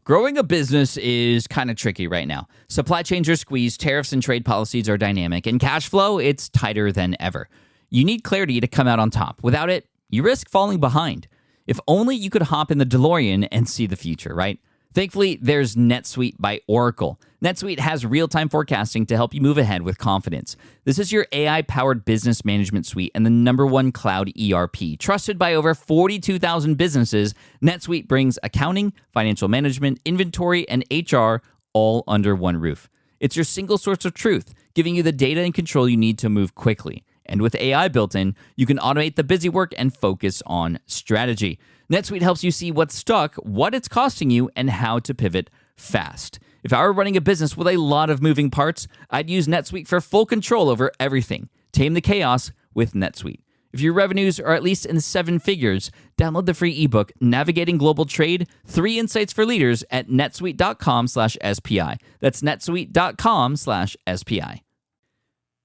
Growing a business is kind of tricky right now. Supply chains are squeezed, tariffs and trade policies are dynamic, and cash flow, it's tighter than ever. You need clarity to come out on top. Without it, you risk falling behind. If only you could hop in the DeLorean and see the future, right? Thankfully, there's NetSuite by Oracle. NetSuite has real-time forecasting to help you move ahead with confidence. This is your AI-powered business management suite and the #1 cloud ERP. Trusted by over 42,000 businesses, NetSuite brings accounting, financial management, inventory, and HR all under one roof. It's your single source of truth, giving you the data and control you need to move quickly. And with AI built in, you can automate the busy work and focus on strategy. NetSuite helps you see what's stuck, what it's costing you, and how to pivot fast. If I were running a business with a lot of moving parts, I'd use NetSuite for full control over everything. Tame the chaos with NetSuite. If your revenues are at least in 7 figures, download the free ebook, Navigating Global Trade, 3 Insights for Leaders at netsuite.com/SPI. That's netsuite.com/SPI.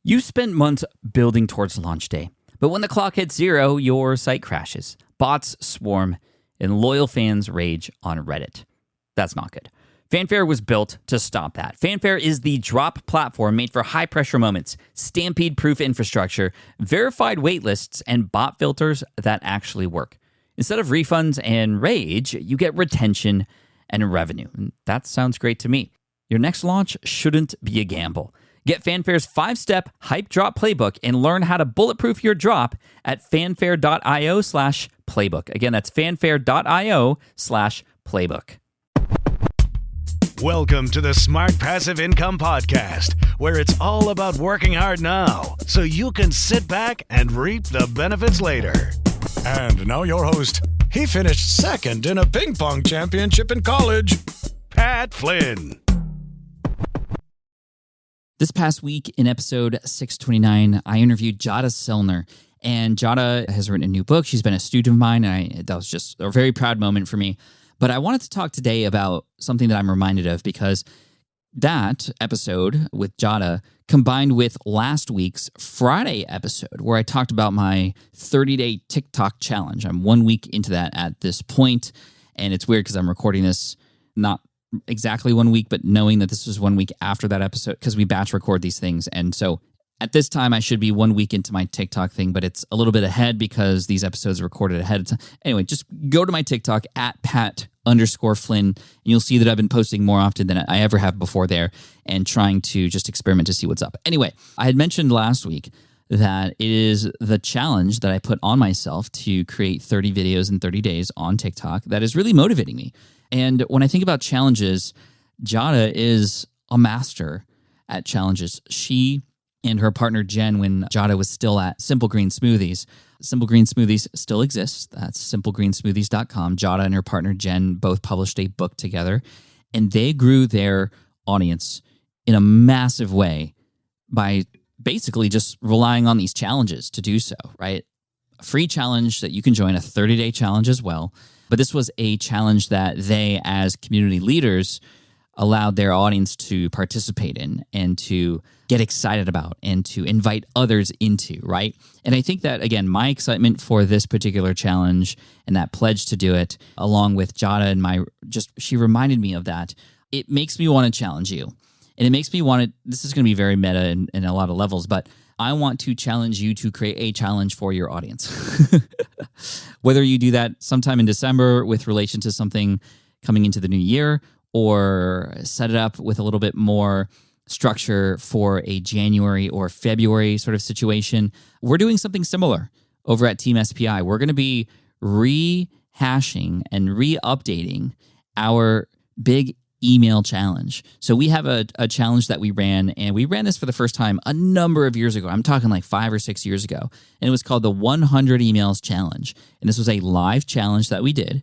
You spent months building towards launch day, but when the clock hits 0, your site crashes. Bots swarm, and loyal fans rage on Reddit. That's not good. Fanfare was built to stop that. Fanfare is the drop platform made for high-pressure moments, stampede-proof infrastructure, verified waitlists, and bot filters that actually work. Instead of refunds and rage, you get retention and revenue. And that sounds great to me. Your next launch shouldn't be a gamble. Get Fanfare's 5-step hype drop playbook and learn how to bulletproof your drop at fanfare.io/playbook. Again, that's fanfare.io/playbook. Welcome to the Smart Passive Income Podcast, where it's all about working hard now so you can sit back and reap the benefits later. And now your host. He finished second in a ping pong championship in college, Pat Flynn. This past week in episode 629, I interviewed Jada Selner. And Jada has written a new book. She's been a student of mine, and that was just a very proud moment for me. But I wanted to talk today about something that I'm reminded of, because that episode with Jada combined with last week's Friday episode where I talked about my 30-day TikTok challenge. I'm 1 week into that at this point, and it's weird because I'm recording this not exactly 1 week, but knowing that this was 1 week after that episode, because we batch record these things. And so at this time, I should be 1 week into my TikTok thing, but it's a little bit ahead because these episodes are recorded ahead of time. Anyway, just go to my TikTok at Pat_Flynn, and you'll see that I've been posting more often than I ever have before there and trying to just experiment to see what's up. Anyway, I had mentioned last week that it is the challenge that I put on myself to create 30 videos in 30 days on TikTok that is really motivating me. And when I think about challenges, Jada is a master at challenges. She and her partner Jen, when Jada was still at Simple Green Smoothies. Simple Green Smoothies still exists. That's simplegreensmoothies.com. Jada and her partner Jen both published a book together, and they grew their audience in a massive way by basically just relying on these challenges to do so, right? A free challenge that you can join, a 30-day challenge as well. But this was a challenge that they, as community leaders, allowed their audience to participate in and to get excited about and to invite others into, right? And I think that, again, my excitement for this particular challenge and that pledge to do it, along with Jada and she reminded me of that. It makes me want to challenge you. And it makes me want to, this is going to be very meta in a lot of levels, but I want to challenge you to create a challenge for your audience. Whether you do that sometime in December with relation to something coming into the new year, or set it up with a little bit more structure for a January or February sort of situation. We're doing something similar over at Team SPI. We're going to be rehashing and re-updating our big email challenge. So we have a challenge that we ran, and we ran this for the first time a number of years ago. I'm talking like 5 or 6 years ago. And it was called the 100 Emails Challenge. And this was a live challenge that we did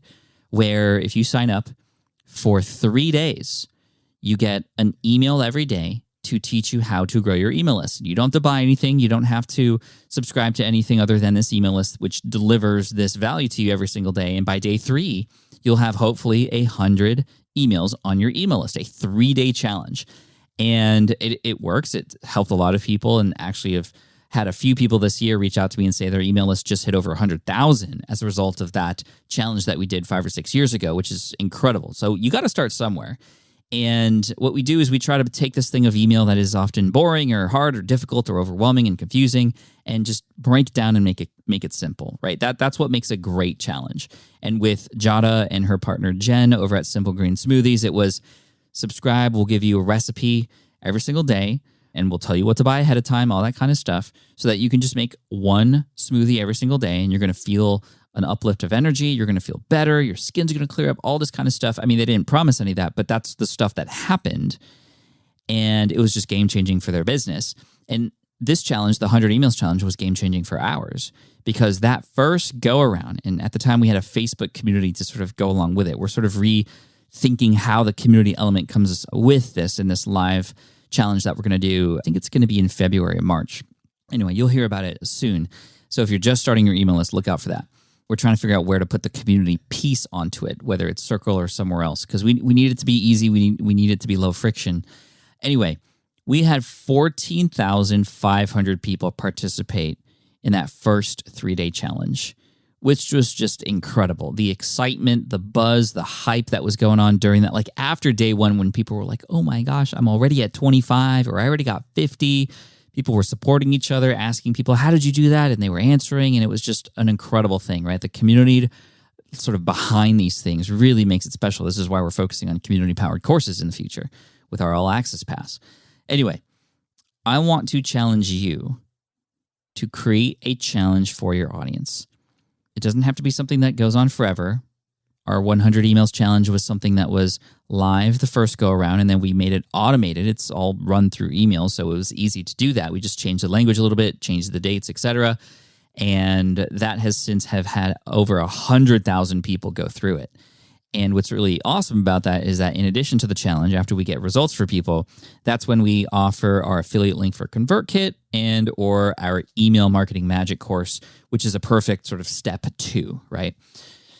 where if you sign up for 3 days, you get an email every day to teach you how to grow your email list. You don't have to buy anything. You don't have to subscribe to anything other than this email list, which delivers this value to you every single day. And by day 3, you'll have hopefully 100 emails on your email list, a 3-day challenge. And it works. It helped a lot of people and actually have had a few people this year reach out to me and say their email list just hit over 100,000 as a result of that challenge that we did 5 or 6 years ago, which is incredible. So you got to start somewhere. And what we do is we try to take this thing of email that is often boring or hard or difficult or overwhelming and confusing and just break it down and make it simple, right? That's what makes a great challenge. And with Jada and her partner Jen over at Simple Green Smoothies, it was subscribe, we'll give you a recipe every single day, and we'll tell you what to buy ahead of time, all that kind of stuff, so that you can just make one smoothie every single day, and you're going to feel an uplift of energy. You're going to feel better. Your skin's going to clear up, all this kind of stuff. I mean, they didn't promise any of that, but that's the stuff that happened, and it was just game-changing for their business. And this challenge, the 100 Emails Challenge, was game-changing for ours, because that first go-around, and at the time we had a Facebook community to sort of go along with it. We're sort of rethinking how the community element comes with this in this live challenge that we're going to do. I think it's going to be in February or March. Anyway, you'll hear about it soon. So if you're just starting your email list, look out for that. We're trying to figure out where to put the community piece onto it, whether it's Circle or somewhere else, because we need it to be easy. We need it to be low friction. Anyway, we had 14,500 people participate in that first 3-day challenge, which was just incredible. The excitement, the buzz, the hype that was going on during that, like after day one, when people were like, oh my gosh, I'm already at 25, or I already got 50. People were supporting each other, asking people, how did you do that? And they were answering, and it was just an incredible thing, right? The community sort of behind these things really makes it special. This is why we're focusing on community-powered courses in the future with our All Access Pass. Anyway, I want to challenge you to create a challenge for your audience. It doesn't have to be something that goes on forever. Our 100 Emails Challenge was something that was live the first go around, and then we made it automated. It's all run through email, so it was easy to do that. We just changed the language a little bit, changed the dates, etc. And that has since have had over 100,000 people go through it. And what's really awesome about that is that in addition to the challenge, after we get results for people, that's when we offer our affiliate link for ConvertKit and or our email marketing magic course, which is a perfect sort of step 2, right?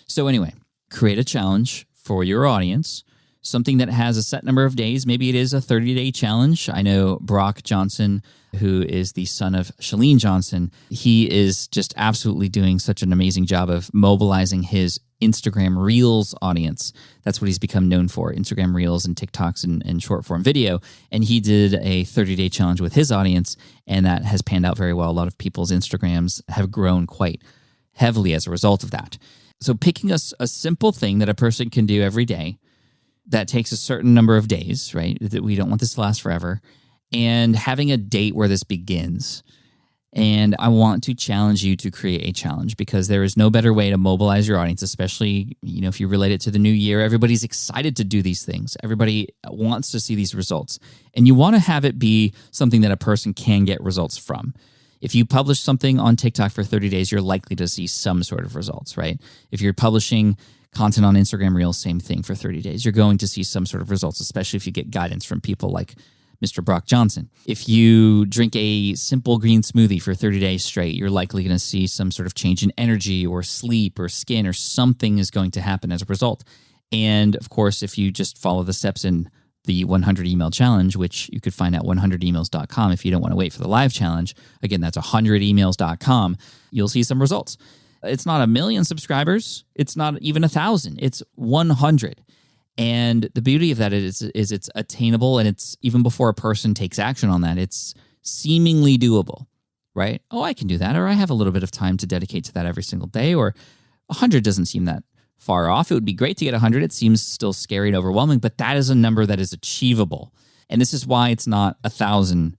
So anyway, create a challenge for your audience, something that has a set number of days. Maybe it is a 30-day challenge. I know Brock Johnson, who is the son of Shalene Johnson, he is just absolutely doing such an amazing job of mobilizing his Instagram Reels audience. That's what he's become known for, Instagram Reels and TikToks and short-form video. And he did a 30-day challenge with his audience, and that has panned out very well. A lot of people's Instagrams have grown quite heavily as a result of that. So picking a simple thing that a person can do every day that takes a certain number of days, right? That we don't want this to last forever, and having a date where this begins. And I want to challenge you to create a challenge, because there is no better way to mobilize your audience, especially, if you relate it to the new year. Everybody's excited to do these things. Everybody wants to see these results. And you want to have it be something that a person can get results from. If you publish something on TikTok for 30 days, you're likely to see some sort of results, right? If you're publishing content on Instagram Reels, same thing for 30 days. You're going to see some sort of results, especially if you get guidance from people like Mr. Brock Johnson. If you drink a simple green smoothie for 30 days straight, you're likely going to see some sort of change in energy or sleep or skin, or something is going to happen as a result. And of course, if you just follow the steps in the 100 Email Challenge, which you could find at 100emails.com if you don't want to wait for the live challenge. Again, that's 100emails.com. You'll see some results. It's not 1 million subscribers. It's not even 1,000. It's 100. And the beauty of that is it's attainable, and it's even before a person takes action on that, it's seemingly doable, right? Oh, I can do that, or I have a little bit of time to dedicate to that every single day, or 100 doesn't seem that far off. It would be great to get 100. It seems still scary and overwhelming, but that is a number that is achievable. And this is why it's not 1,000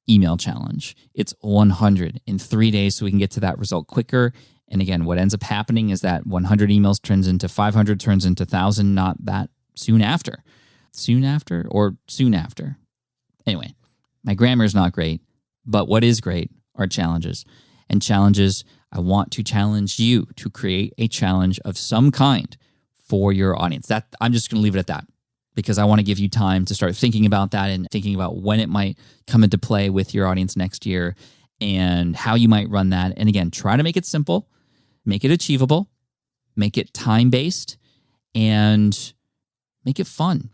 email challenge. It's 100 in 3 days, so we can get to that result quicker. And again, what ends up happening is that 100 emails turns into 500, turns into 1,000, not that soon after. Soon after or soon after. Anyway, my grammar is not great, but what is great are challenges. And challenges, I want to challenge you to create a challenge of some kind for your audience. That I'm just going to leave it at that, because I want to give you time to start thinking about that and thinking about when it might come into play with your audience next year and how you might run that. And again, try to make it simple, make it achievable, make it time-based, and make it fun.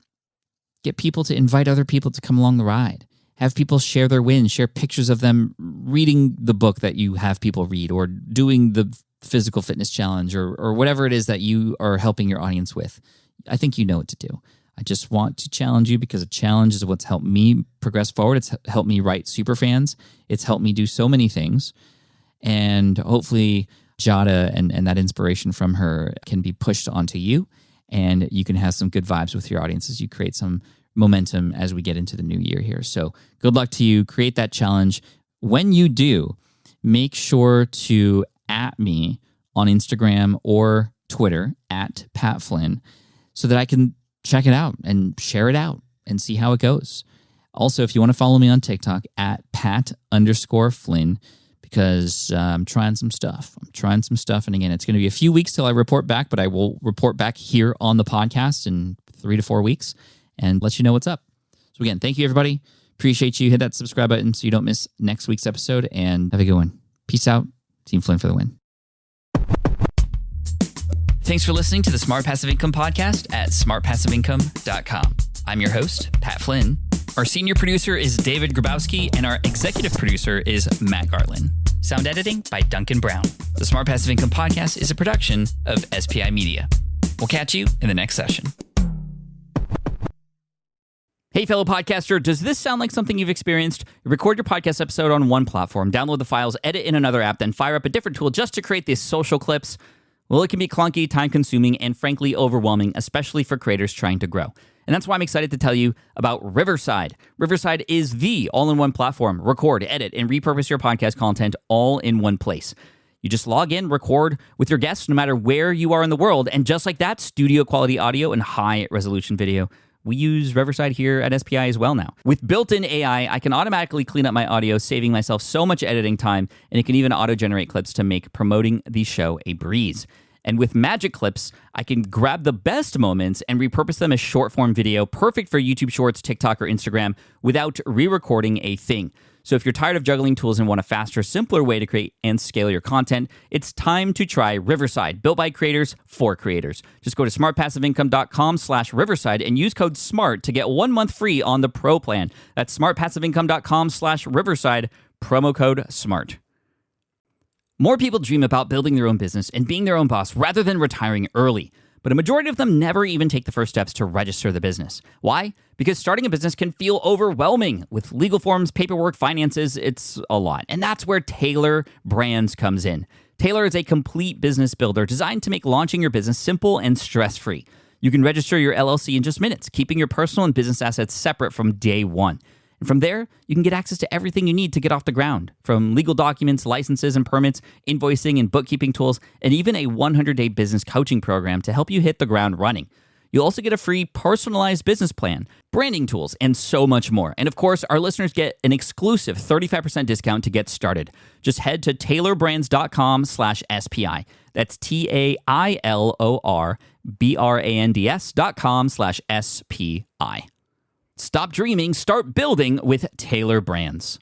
Get people to invite other people to come along the ride. Have people share their wins, share pictures of them reading the book that you have people read, or doing the physical fitness challenge, or whatever it is that you are helping your audience with. I think you know what to do. I just want to challenge you because a challenge is what's helped me progress forward. It's helped me write Superfans. It's helped me do so many things. And hopefully Jada and that inspiration from her can be pushed onto you, and you can have some good vibes with your audience as you create some momentum as we get into the new year here. So good luck to you. Create that challenge. When you do, make sure to @ me on Instagram or Twitter @PatFlynn so that I can check it out and share it out and see how it goes. Also, if you want to follow me on TikTok @Pat_Flynn, because I'm trying some stuff. And again, it's going to be a few weeks till I report back, but I will report back here on the podcast in 3 to 4 weeks and let you know what's up. So again, thank you, everybody. Appreciate you. Hit that subscribe button so you don't miss next week's episode, and have a good one. Peace out. Team Flynn for the win. Thanks for listening to the Smart Passive Income Podcast at smartpassiveincome.com. I'm your host, Pat Flynn. Our senior producer is David Grabowski, and our executive producer is Matt Gartland. Sound editing by Duncan Brown. The Smart Passive Income Podcast is a production of SPI Media. We'll catch you in the next session. Hey, fellow podcaster, does this sound like something you've experienced? Record your podcast episode on one platform, download the files, edit in another app, then fire up a different tool just to create these social clips. Well, it can be clunky, time-consuming, and frankly overwhelming, especially for creators trying to grow. And that's why I'm excited to tell you about Riverside. Riverside is the all-in-one platform. Record, edit, and repurpose your podcast content all in one place. You just log in, record with your guests no matter where you are in the world, and just like that, studio-quality audio and high-resolution video. We use Riverside here at SPI as well now. With built-in AI, I can automatically clean up my audio, saving myself so much editing time, and it can even auto-generate clips to make promoting the show a breeze. And with Magic Clips, I can grab the best moments and repurpose them as short-form video, perfect for YouTube Shorts, TikTok, or Instagram, without re-recording a thing. So if you're tired of juggling tools and want a faster, simpler way to create and scale your content, it's time to try Riverside, built by creators for creators. Just go to smartpassiveincome.com/Riverside and use code SMART to get 1 month free on the Pro plan. That's smartpassiveincome.com/Riverside, promo code SMART. More people dream about building their own business and being their own boss rather than retiring early. But a majority of them never even take the first steps to register the business. Why? Because starting a business can feel overwhelming. With legal forms, paperwork, finances, it's a lot. And that's where Taylor Brands comes in. Taylor is a complete business builder designed to make launching your business simple and stress-free. You can register your LLC in just minutes, keeping your personal and business assets separate from day one. And from there, you can get access to everything you need to get off the ground, from legal documents, licenses and permits, invoicing and bookkeeping tools, and even a 100-day business coaching program to help you hit the ground running. You'll also get a free personalized business plan, branding tools, and so much more. And of course, our listeners get an exclusive 35% discount to get started. Just head to taylorbrands.com/SPI. That's TAILORBRANDS.com/SPI. Stop dreaming, start building with Taylor Brands.